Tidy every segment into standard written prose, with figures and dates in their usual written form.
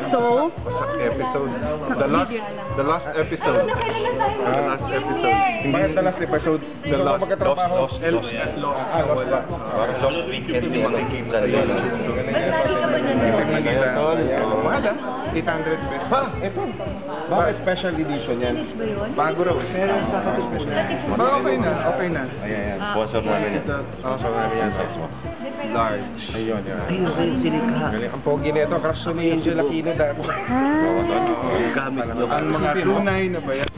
So? Episode. The last episode. The last episode. Bakit the last episode? The last. Lost. Parang lost weekend yung mga Mahal 800 pesos. Ha? Ito. Bakit special edition yan? Bago raw. Okay na. Okay na. Ayan. sponsor namin yan. Sponsor namin yan. Large. Ayun, yan. Ay, okay, silika. Galing. Ang pogi na ito. Crush ni Angel Aquino dati. Gamit nyo. Ang mga tunay na ba yan?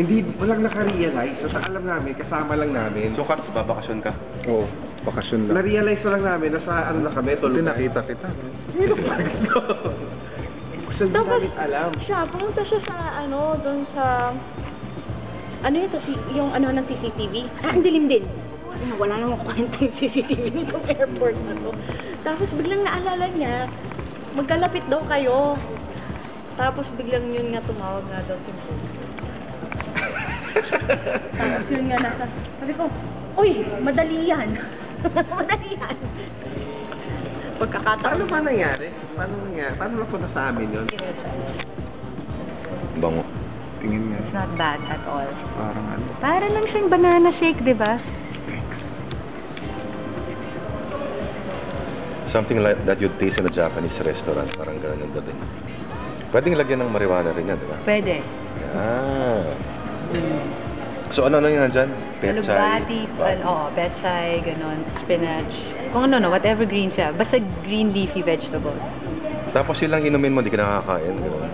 Hindi, walang naka-realize. So, sa alam namin, kasama lang namin. So, Cards, babakasyon ka? Oo. Bakasyon lang. Na-realize lang namin, nasa ano na kami, Hindi tulog. nakita kita. Kasi hindi namin alam. Siya, pumunta siya sa doon sa ano ito, yung ng CCTV. Ang dilim din. Wala namang kwenta yung CCTV nitong airport na to. Tapos biglang naalala niya, magkalapit daw kayo. Tapos biglang yun nga tumawag nga daw si Bo. Tapos yun nga sabi ko, uy, madali yan. Madali yan. Pagkakataon. Paano ba nangyari? Paano napunta sa amin yun? Bango. Tingin niya. It's not bad at all. Parang ano. Para lang siyang banana shake, di ba? Something like that you'd taste in a Japanese restaurant. Parang gano'n yung dating. Pwedeng lagyan ng marijuana rin yan, di ba? Pwede. Ah. So ano yung nandyan? Pechay? Alubati, pechay, ganon, spinach. Kung whatever green siya. Basta green leafy vegetables. Tapos yun lang inumin mo, di ka nakakain. Gano'n.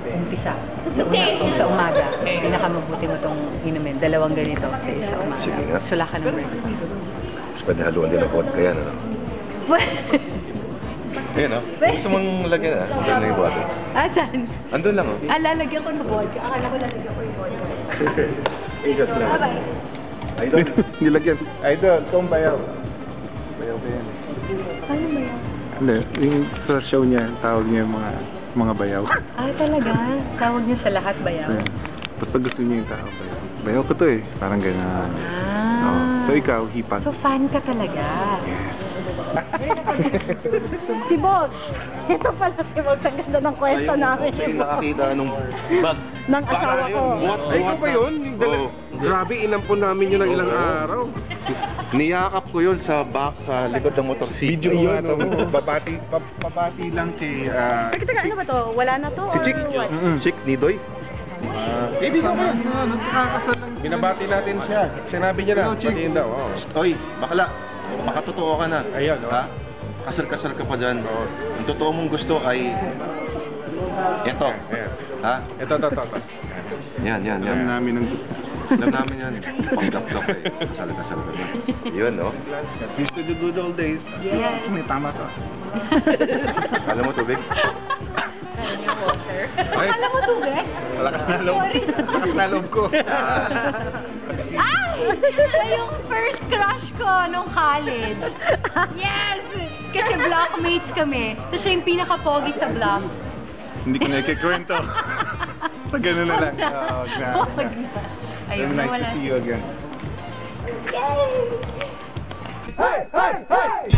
Umpisa. Sa umaga. Pinakamabuti mo itong inumin. Dalawang ganito sa umaga. Sige nga. Sula ka ng break. Tapos pwede haluan din ng vodka yan, ano? Ayan, oh. Gusto mong lagyan, ah? Andun na yung water. Saan? Andun lang, oh. Lalagyan ko ng vodka. Akala ko lalagyan ko yung vodka. Igat lang. Bye-bye. Idol. Nilagyan. Idol, itong bayaw. Bayaw ba yan? Paano ba yan? Hindi. Yung sa show niya, tawag niya mga bayaw. Talaga? Tawag niya sa lahat ba yan? Tapos pag gusto niya yung tao, bayaw. Bayaw ko to eh. Parang ganyan. So ikaw, hipan. So fan ka talaga. Si Boss. Ito pala si Boss. Ang ganda ng kwento namin. Ayun, nakakita nung bag. Ng asawa ko. Ay, ito ba yun? Oo. Grabe, inampun namin yun ng ilang araw. Niyakap ko yun sa back, sa likod ng motor. Video nga to. Babati lang kay... Teka, ano ba to? Wala na to? Si Chick. Or what? Chick, Nidoy. Kaibigan mo. Nagkakasal lang. Binabati natin siya. Sinabi niya na. Batiin daw. Oy, bakla. Makatotoo ka na. Ayun, oh. Ha? Kasal-kasal ka pa dyan. Ang totoo mong gusto ay... Ito. Ayan. Ha? Ito. Yan. Alam namin ang gusto. Alam namin yan. Panggap-gap eh. Kasal-kasal ka na. Yun, no? Used to the good old days. Yes. May tama to. Alam mo, tubig? Water. Ay. Akala mo tubig? Malakas na loob. Malakas na loob ko. Ay! Siya yung first crush ko nung college. Yes! Kasi blockmates kami. So siya yung pinaka-pogi sa block. Hindi ko na ikikwento. So gano'n na lang. Huwag na. Ayun, Nice to nawala. see you again. Yay! Hey!